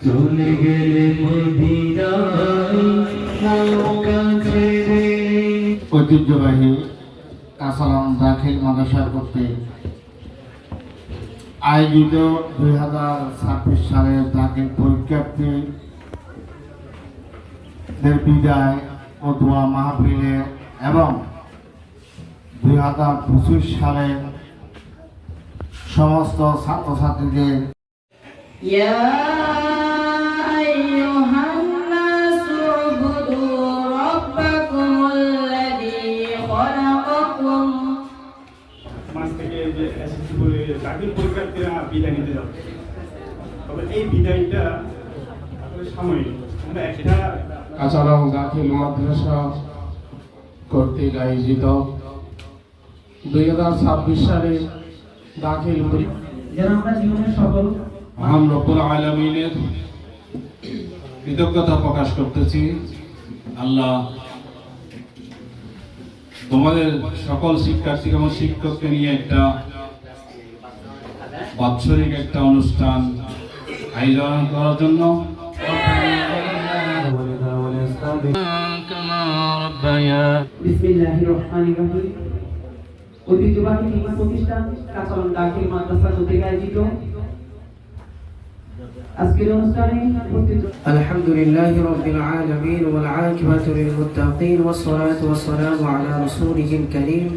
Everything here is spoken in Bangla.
চলে গেলে মদিনায় নৌকা ছেড়ে। ঐতিহ্যবাহী কাসালাম দাখিল মাদ্রাসার কর্তৃক আয়োজিত 2026 সালের দাখিল পরীক্ষার্থীদের বিদায় ও দোয়া মাহফিলে এবং 2025 সালের সমস্ত ছাত্রছাত্রীদের يا أيها الناس اعبدوا ربكم الذي خلقكم মাস থেকে যে এসএসসি করে দাখিল পরীক্ষার্থীরা বিদায় নিতে যাবে, তবে এই বিদায়টা আসলে সাময়িক। আমরা একটা কাসালাম দাখিল মাদ্রাসা কর্তৃক আয়োজিত 2026 সালে দাখিল যেন আমরা জীবনের সকল মহান রব্বুল আলামিনের কৃতজ্ঞতা প্রকাশ করতেছি। আল্লাহ তোমাদের সকল শিক্ষার্থী এবং শিক্ষককে নিয়ে একটা বাৎসরিক একটা অনুষ্ঠান আয়োজন করার জন্য বিসমিল্লাহির রহমানির রহিম। ঐতিহ্যবাহী শিক্ষা প্রতিষ্ঠান কাসালাম দাখিল মাদ্রাসা কর্তৃক আয়োজিত আজকের অনুষ্ঠানে উপস্থিত الحمد لله رب العالمين والعاقبة للمتقين والصلاة والسلام على رسوله الكريم